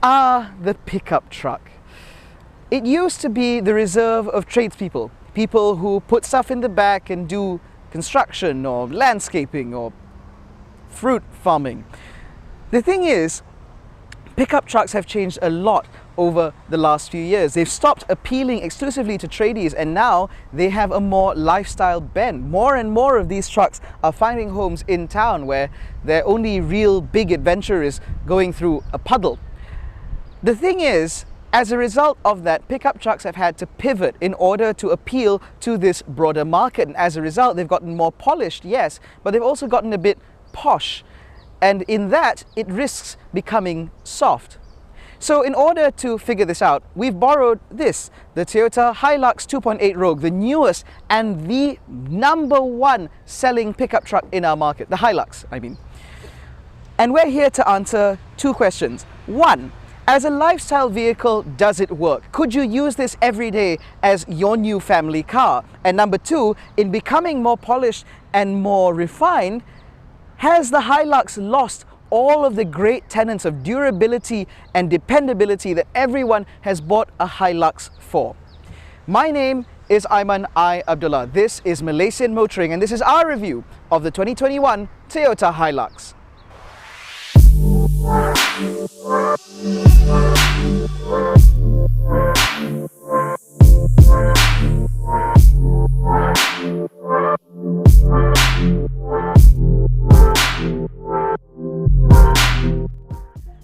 the pickup truck. It used to be the reserve of tradespeople, people who put stuff in the back and do construction or landscaping or fruit farming. The thing is, pickup trucks have changed a lot over the last few years. They've stopped appealing exclusively to tradies, and now they have a more lifestyle bent. More and more of these trucks are finding homes in town where their only real big adventure is going through a puddle. The thing is, as a result of that, pickup trucks have had to pivot in order to appeal to this broader market, and as a result they've gotten more polished, yes, but they've also gotten a bit posh, and in that it risks becoming soft. So in order to figure this out, we've borrowed this, the Toyota Hilux 2.8 Rogue, the newest and the #1 selling pickup truck in our market, the Hilux, I mean. And we're here to answer two questions. One, as a lifestyle vehicle, does it work? Could you use this every day as your new family car? And number two, in becoming more polished and more refined, has the Hilux lost all of the great tenets of durability and dependability that everyone has bought a Hilux for? My name is AIMAN ABDULLAH. This is Malaysian Motoring, and this is our review of the 2021 Toyota Hilux.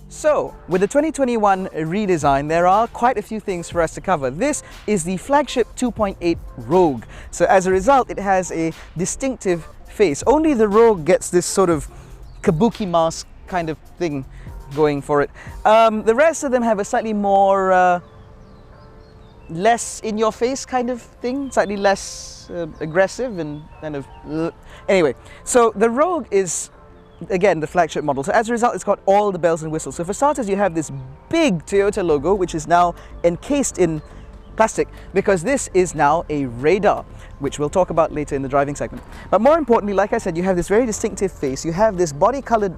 So, with the 2021 redesign, there are quite a few things for us to cover. This is the flagship 2.8 Rogue. So as a result, it has a distinctive face. Only the Rogue gets this sort of kabuki mask kind of thing going for it. The rest of them have a slightly more less in your face kind of thing, slightly less aggressive and kind of anyway. So the Rogue is again the flagship model, so as a result it's got all the bells and whistles. So for starters, you have this big Toyota logo which is now encased in plastic because this is now a radar, which we'll talk about later in the driving segment. But more importantly, like I said, you have this very distinctive face, you have this body colored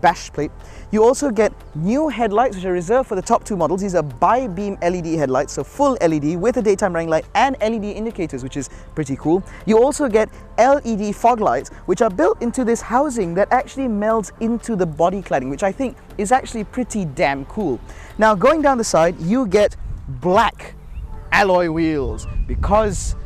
bash plate. You also get new headlights which are reserved for the top two models. These are bi-beam LED headlights, so full LED with a daytime running light and LED indicators, which is pretty cool. You also get LED fog lights which are built into this housing that actually melds into the body cladding, which I think is actually pretty damn cool. Now going down the side, you get black alloy wheels because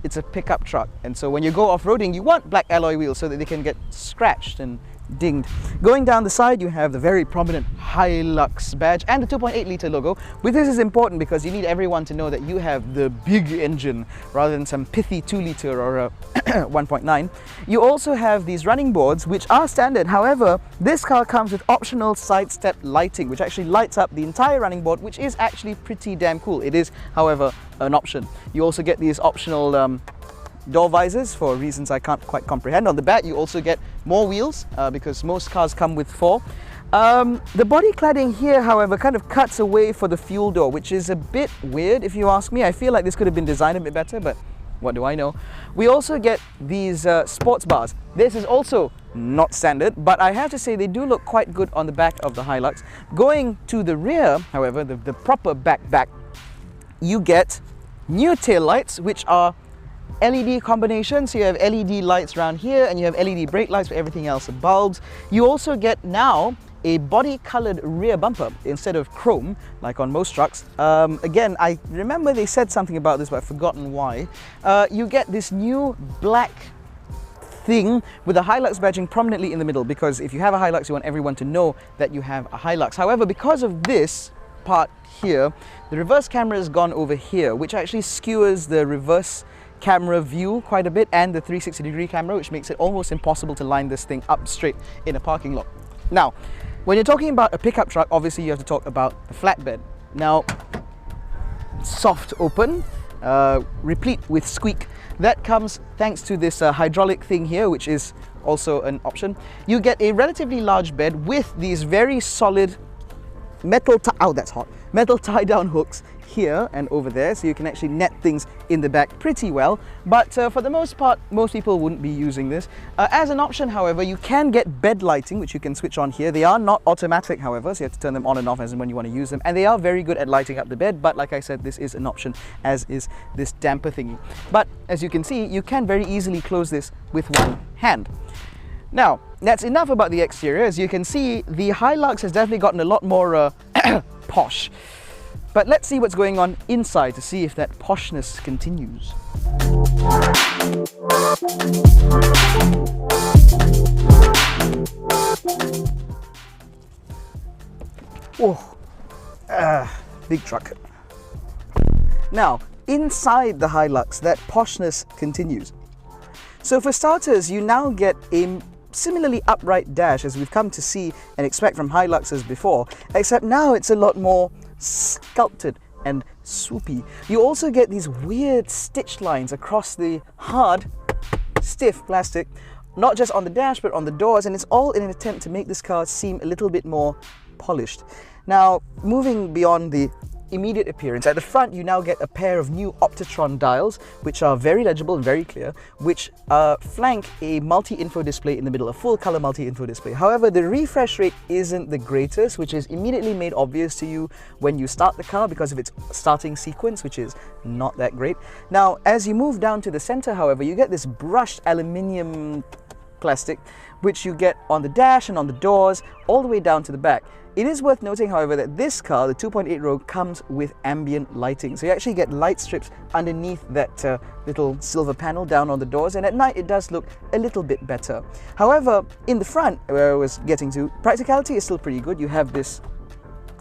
it's a pickup truck, and so when you go off-roading you want black alloy wheels so that they can get scratched and dinged. Going down the side, you have the very prominent Hilux badge and the 2.8 litre logo. But this is important because you need everyone to know that you have the big engine rather than some pithy 2 litre or a 1.9. You also have these running boards which are standard. However, this car comes with optional side step lighting which actually lights up the entire running board, which is actually pretty damn cool. It is, however, an option. You also get these optional door visors for reasons I can't quite comprehend. On the back you also get more wheels because most cars come with 4. The body cladding here, however, kind of cuts away for the fuel door, which is a bit weird if you ask me. I feel like this could have been designed a bit better, but what do I know. We also get these sports bars. This is also not standard, but I have to say they do look quite good on the back of the Hilux. Going to the rear, however, the proper back, you get new tail lights which are LED combination. So you have LED lights around here and you have LED brake lights for everything else, bulbs. You also get now a body colored rear bumper instead of chrome like on most trucks. Again, I remember they said something about this but I've forgotten why. You get this new black thing with the Hilux badging prominently in the middle, because if you have a Hilux you want everyone to know that you have a Hilux. However, because of this part here, the reverse camera has gone over here, which actually skewers the reverse camera view quite a bit and the 360-degree camera, which makes it almost impossible to line this thing up straight in a parking lot. Now, when you're talking about a pickup truck, obviously you have to talk about the flatbed. Now, soft open, replete with squeak. That comes thanks to this hydraulic thing here, which is also an option. You get a relatively large bed with these very solid metal tie-down hooks here and over there, so you can actually net things in the back pretty well. But for the most part, most people wouldn't be using this. As an option, however, you can get bed lighting, which you can switch on here. They are not automatic, however, so you have to turn them on and off as and when you want to use them. And they are very good at lighting up the bed, but like I said, this is an option, as is this damper thingy. But as you can see, you can very easily close this with one hand. Now, that's enough about the exterior. As you can see, the Hilux has definitely gotten a lot more posh. But let's see what's going on inside to see if that poshness continues. Oh, big truck. Now, inside the Hilux, that poshness continues. So for starters, you now get a similarly upright dash as we've come to see and expect from Hiluxes before, except now it's a lot more sculpted and swoopy. You also get these weird stitched lines across the hard, stiff plastic, not just on the dash but on the doors, and it's all in an attempt to make this car seem a little bit more polished. Now, moving beyond the immediate appearance, at the front you now get a pair of new Optitron dials, which are very legible and very clear, which flank a multi-info display in the middle, a full color multi-info display. However, the refresh rate isn't the greatest, which is immediately made obvious to you when you start the car because of its starting sequence, which is not that great. Now, as you move down to the center, however, you get this brushed aluminium plastic, which you get on the dash and on the doors, all the way down to the back. It is worth noting, however, that this car, the 2.8 Rogue, comes with ambient lighting. So you actually get light strips underneath that little silver panel down on the doors, and at night it does look a little bit better. However, in the front, where I was getting to, practicality is still pretty good. You have this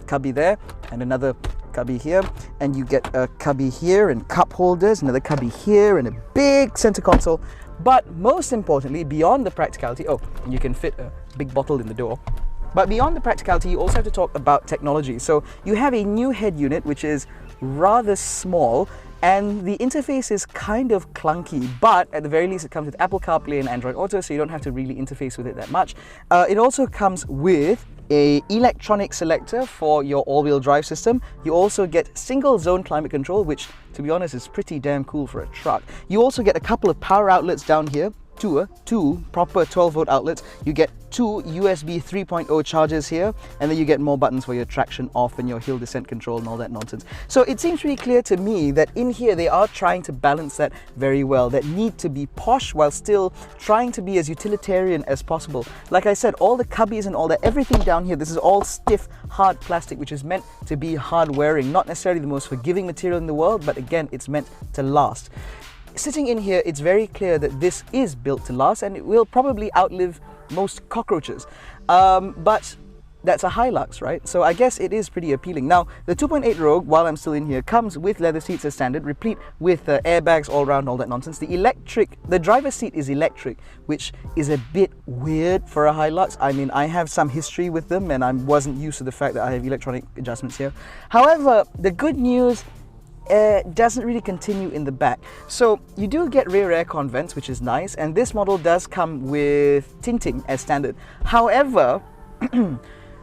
cubby there and another cubby here, and you get a cubby here and cup holders, another cubby here, and a big center console. But most importantly, beyond the practicality, oh, and you can fit a big bottle in the door. But beyond the practicality, you also have to talk about technology. So you have a new head unit, which is rather small, and the interface is kind of clunky, but at the very least it comes with Apple CarPlay and Android Auto, so you don't have to really interface with it that much. It also comes with an electronic selector for your all-wheel drive system. You also get single zone climate control, which, to be honest, is pretty damn cool for a truck. You also get a couple of power outlets down here, two proper 12-volt outlets. You get two USB 3.0 chargers here, and then you get more buttons for your traction off and your hill descent control and all that nonsense. So it seems pretty clear to me that in here they are trying to balance that very well, that need to be posh while still trying to be as utilitarian as possible. Like I said, all the cubbies and all that, everything down here, this is all stiff, hard plastic, which is meant to be hard wearing, not necessarily the most forgiving material in the world, but again, it's meant to last. Sitting in here, it's very clear that this is built to last, and it will probably outlive most cockroaches. But that's a Hilux, right? So I guess it is pretty appealing. Now, the 2.8 Rogue, while I'm still in here, comes with leather seats as standard, replete with airbags all around, all that nonsense. The driver's seat is electric, which is a bit weird for a Hilux. I mean, I have some history with them, and I wasn't used to the fact that I have electronic adjustments here. However, the good news doesn't really continue in the back. So you do get rear aircon vents, which is nice, and this model does come with tinting as standard. However,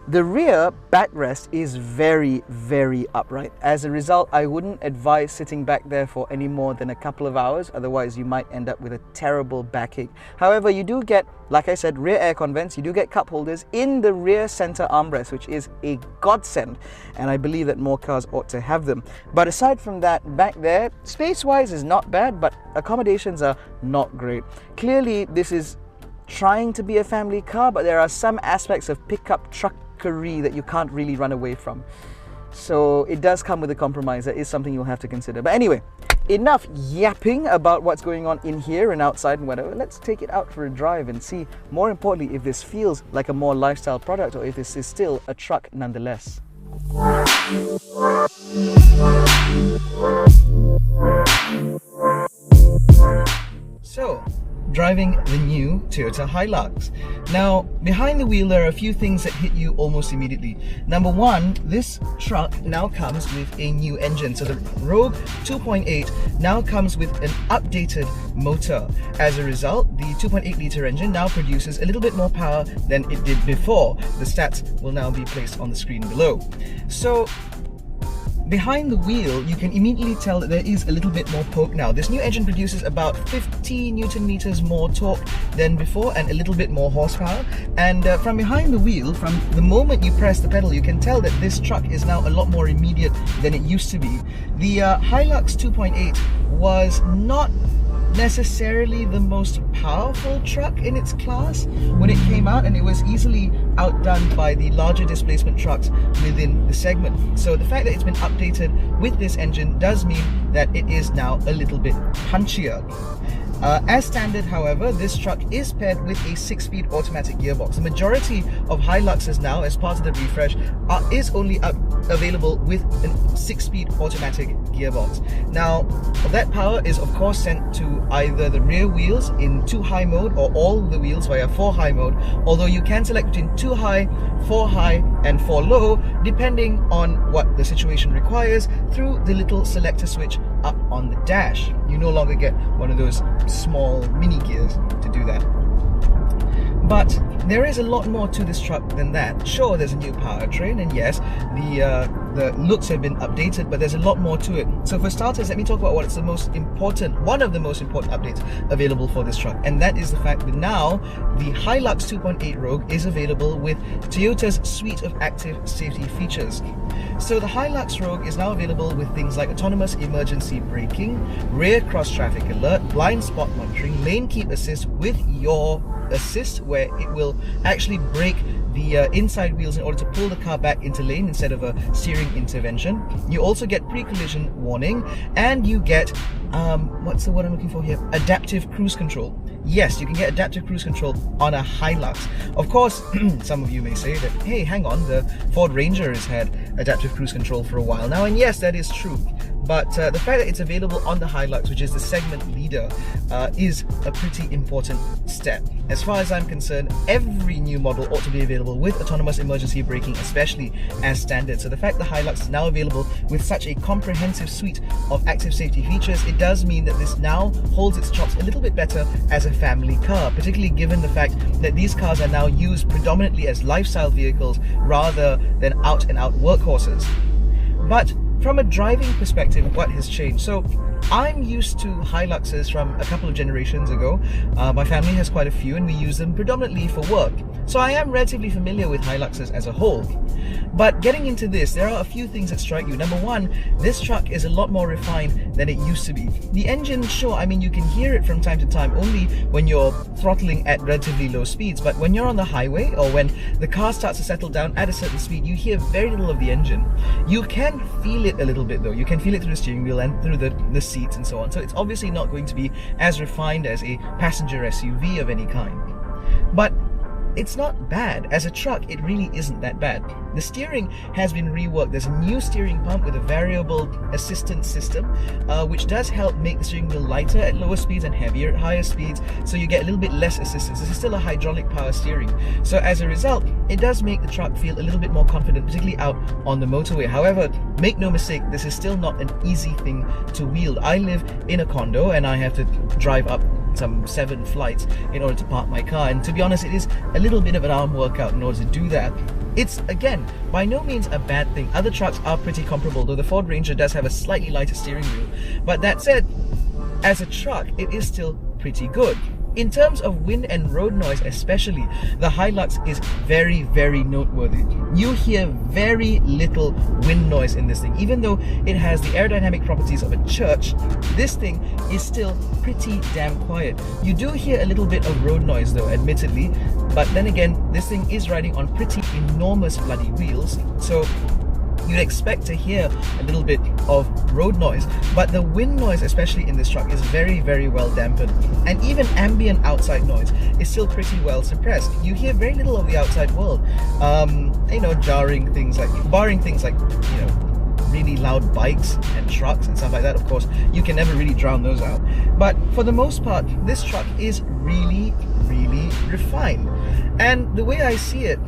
the rear backrest is very, very upright. As a result, I wouldn't advise sitting back there for any more than a couple of hours, otherwise you might end up with a terrible backache. However, you do get, like I said, rear aircon vents, you do get cup holders in the rear center armrest, which is a godsend, and I believe that more cars ought to have them. But aside from that, back there, space-wise is not bad, but accommodations are not great. Clearly, this is trying to be a family car, but there are some aspects of pickup truckery that you can't really run away from. So it does come with a compromise. That is something you'll have to consider. But anyway, enough yapping about what's going on in here and outside and whatever. Let's take it out for a drive and see, more importantly, if this feels like a more lifestyle product or if this is still a truck nonetheless. So, driving the new Toyota Hilux. Now, behind the wheel there are a few things that hit you almost immediately. Number one, this truck now comes with a new engine. So the Rogue 2.8 now comes with an updated motor. As a result, the 2.8 litre engine now produces a little bit more power than it did before. The stats will now be placed on the screen below. So, Behind the wheel, you can immediately tell that there is a little bit more poke now. This new engine produces about 50 Newton meters more torque than before and a little bit more horsepower. And from behind the wheel, from the moment you press the pedal, you can tell that this truck is now a lot more immediate than it used to be. The Hilux 2.8 was not necessarily the most powerful truck in its class when it came out, and it was easily outdone by the larger displacement trucks within the segment. So the fact that it's been updated with this engine does mean that it is now a little bit punchier. As standard, however, this truck is paired with a 6-speed automatic gearbox. The majority of Hiluxes now, as part of the refresh, is only available with a 6-speed automatic gearbox. Now, that power is of course sent to either the rear wheels in 2 high mode or all the wheels via 4 high mode, although you can select between 2 high, 4 high and 4 low depending on what the situation requires through the little selector switch up on the dash. You no longer get one of those small mini gears to do that. But there is a lot more to this truck than that. Sure, there's a new powertrain, and yes, the looks have been updated, but there's a lot more to it. So for starters, let me talk about one of the most important updates available for this truck, and that is the fact that now the Hilux 2.8 Rogue is available with Toyota's suite of active safety features. So the Hilux Rogue is now available with things like autonomous emergency braking, rear cross-traffic alert, blind spot monitoring, lane keep assist with your assist, where it will actually brake the inside wheels in order to pull the car back into lane instead of a steering intervention. You also get pre-collision warning, and you get what's the word I'm looking for here? Adaptive cruise control. Yes, you can get adaptive cruise control on a Hilux. Of course, some of you may say that, hey, hang on, the Ford Ranger has had adaptive cruise control for a while now, and yes, that is true. But the fact that it's available on the Hilux, which is the segment leader, is a pretty important step. As far as I'm concerned, every new model ought to be available with autonomous emergency braking, especially as standard. So the fact the Hilux is now available with such a comprehensive suite of active safety features, it does mean that this now holds its chops a little bit better as a family car, particularly given the fact that these cars are now used predominantly as lifestyle vehicles rather than out-and-out workhorses. But from a driving perspective, what has changed? So I'm used to Hiluxes from a couple of generations ago. My family has quite a few, and we use them predominantly for work. So I am relatively familiar with Hiluxes as a whole. But getting into this, there are a few things that strike you. Number one, this truck is a lot more refined than it used to be. The engine, sure, I mean, you can hear it from time to time only when you're throttling at relatively low speeds, but when you're on the highway or when the car starts to settle down at a certain speed, you hear very little of the engine. You can feel it a little bit though. You can feel it through the steering wheel and through the seats and so on. So it's obviously not going to be as refined as a passenger SUV of any kind. But it's not bad. As a truck, it really isn't that bad. The steering has been reworked. There's a new steering pump with a variable assistance system, which does help make the steering wheel lighter at lower speeds and heavier at higher speeds, so you get a little bit less assistance. This is still a hydraulic power steering. So as a result, it does make the truck feel a little bit more confident, particularly out on the motorway. However, make no mistake, this is still not an easy thing to wield. I live in a condo and I have to drive up some 7 flights in order to park my car, and to be honest, it is a little bit of an arm workout in order to do that. It's, again, by no means a bad thing. Other trucks are pretty comparable, though the Ford Ranger does have a slightly lighter steering wheel. But that said, as a truck, it is still pretty good. In terms of wind and road noise especially, the Hilux is very, very noteworthy. You hear very little wind noise in this thing. Even though it has the aerodynamic properties of a church, this thing is still pretty damn quiet. You do hear a little bit of road noise though, admittedly, but then again, this thing is riding on pretty enormous bloody wheels, so you'd expect to hear a little bit of road noise, but the wind noise, especially in this truck, is very, very well dampened. And even ambient outside noise is still pretty well suppressed. You hear very little of the outside world. Barring things like, really loud bikes and trucks and stuff like that. Of course, you can never really drown those out. But for the most part, this truck is really, really refined. And the way I see it,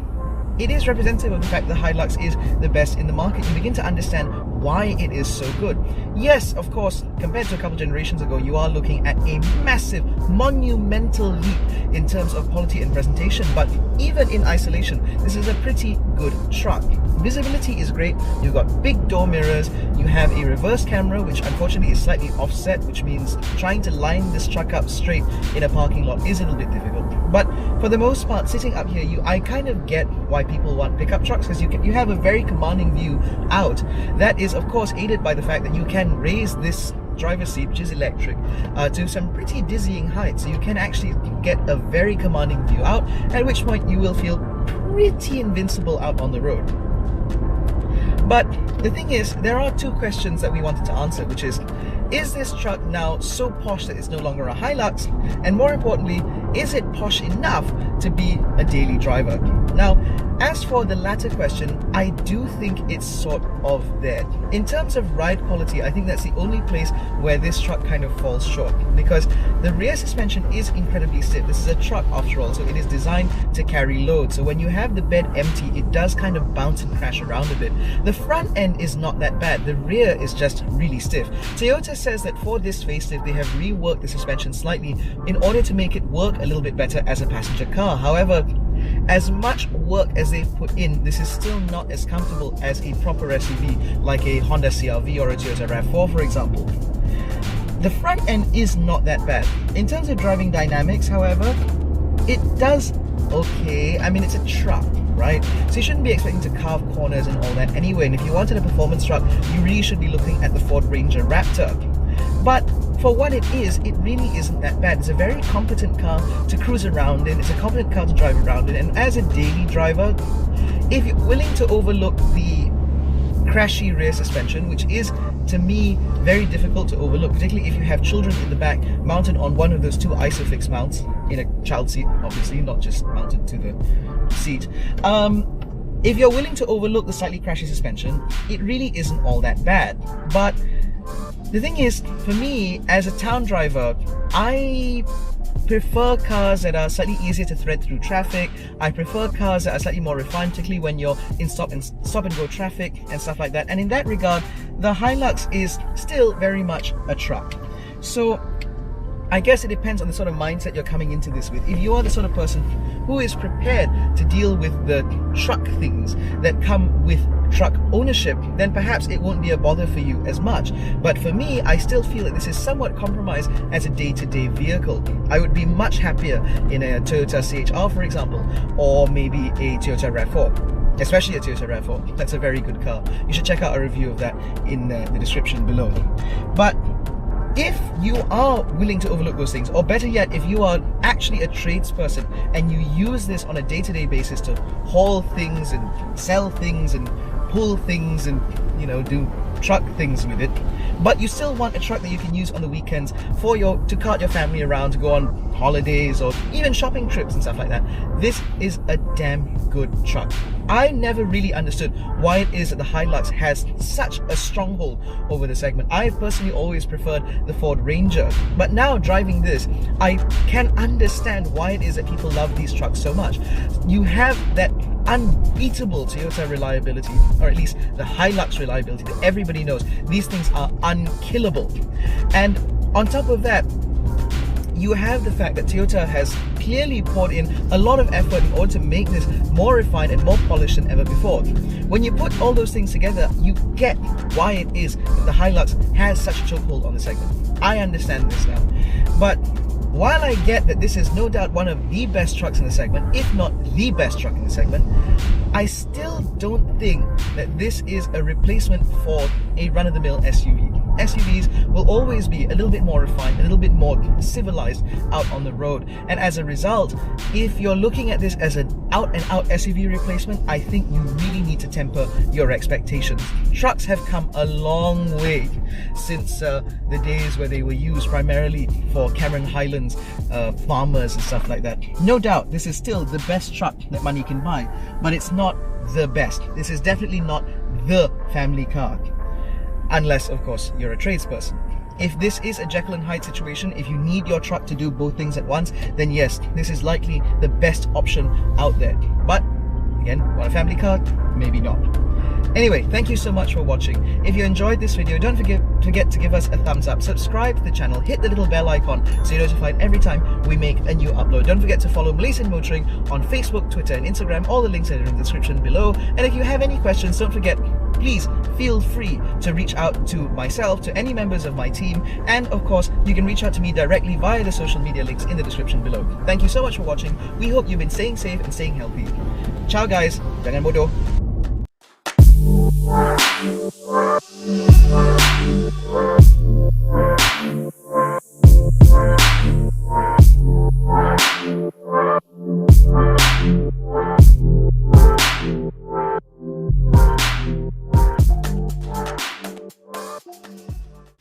it is representative of the fact that Hilux is the best in the market. You begin to understand why it is so good. Yes, of course, compared to a couple generations ago, you are looking at a massive, monumental leap in terms of quality and presentation, but even in isolation, this is a pretty good truck. visibility is great. You've got big door mirrors, you have a reverse camera, which unfortunately is slightly offset, which means trying to line this truck up straight in a parking lot is a little bit difficult. But for the most part, sitting up here, I kind of get why people want pickup trucks, because you have a very commanding view out. That is, of course, aided by the fact that you can raise this driver's seat, which is electric, to some pretty dizzying heights. So you can actually get a very commanding view out, at which point you will feel pretty invincible out on the road. But the thing is, there are two questions that we wanted to answer, which is this truck now so posh that it's no longer a Hilux? And more importantly, is it posh enough to be a daily driver? Now, as for the latter question, I do think it's sort of there. In terms of ride quality, I think that's the only place where this truck kind of falls short, because the rear suspension is incredibly stiff. This is a truck after all, so it is designed to carry load. So when you have the bed empty, it does kind of bounce and crash around a bit. The front end is not that bad. The rear is just really stiff. Toyota says that for this facelift, they have reworked the suspension slightly in order to make it work a little bit better as a passenger car. However, as much work as they've put in, this is still not as comfortable as a proper SUV like a Honda CR-V or a Toyota RAV4, for example. The front end is not that bad. In terms of driving dynamics, however, it does okay. I mean, it's a truck, right? So you shouldn't be expecting to carve corners and all that anyway. And if you wanted a performance truck, you really should be looking at the Ford Ranger Raptor. But for what it is, it really isn't that bad. It's a very competent car to cruise around in. It's a competent car to drive around in. And as a daily driver, if you're willing to overlook the crashy rear suspension, which is, to me, very difficult to overlook, particularly if you have children in the back mounted on one of those two ISOFIX mounts in a child seat, obviously, not just mounted to the seat. If you're willing to overlook the slightly crashy suspension, it really isn't all that bad. But the thing is, for me, as a town driver, I prefer cars that are slightly easier to thread through traffic. I prefer cars that are slightly more refined, particularly when you're in stop and go traffic and stuff like that. And in that regard, the Hilux is still very much a truck. So I guess it depends on the sort of mindset you're coming into this with. If you are the sort of person who is prepared to deal with the truck things that come with truck ownership, then perhaps it won't be a bother for you as much. But for me, I still feel that this is somewhat compromised as a day-to-day vehicle. I would be much happier in a Toyota CHR, for example, or maybe a Toyota RAV4. Especially a Toyota RAV4. That's a very good car. You should check out a review of that in the description below. But if you are willing to overlook those things, or better yet, if you are actually a tradesperson and you use this on a day-to-day basis to haul things and sell things and pull things and, you know, do truck things with it, but you still want a truck that you can use on the weekends to cart your family around, to go on holidays or even shopping trips and stuff like that, this is a damn good truck. I never really understood why it is that the Hilux has such a stronghold over the segment. I personally always preferred the Ford Ranger, but now driving this, I can understand why it is that people love these trucks so much. You have that unbeatable Toyota reliability, or at least the Hilux reliability that everybody knows. These things are unkillable. And on top of that, you have the fact that Toyota has clearly poured in a lot of effort in order to make this more refined and more polished than ever before. When you put all those things together, you get why it is that the Hilux has such a chokehold on the segment. I understand this now. But while I get that this is no doubt one of the best trucks in the segment, if not the best truck in the segment, I still don't think that this is a replacement for a run-of-the-mill SUV. SUVs will always be a little bit more refined, a little bit more civilized out on the road. And as a result, if you're looking at this as an out-and-out SUV replacement, I think you really need to temper your expectations. Trucks have come a long way since the days where they were used primarily for Cameron Highlands farmers and stuff like that. No doubt, this is still the best truck that money can buy, but it's not the best. This is definitely not the family car. Unless, of course, you're a tradesperson. If this is a Jekyll and Hyde situation, if you need your truck to do both things at once, then yes, this is likely the best option out there. But again, want a family car? Maybe not. Anyway, thank you so much for watching. If you enjoyed this video, don't forget to give us a thumbs up, subscribe to the channel, hit the little bell icon so you're notified every time we make a new upload. Don't forget to follow Malaysian Motoring on Facebook, Twitter and Instagram. All the links are in the description below. And if you have any questions, don't forget, please feel free to reach out to myself, to any members of my team, and of course, you can reach out to me directly via the social media links in the description below. Thank you so much for watching. We hope you've been staying safe and staying healthy. Ciao guys, jangan bodoh.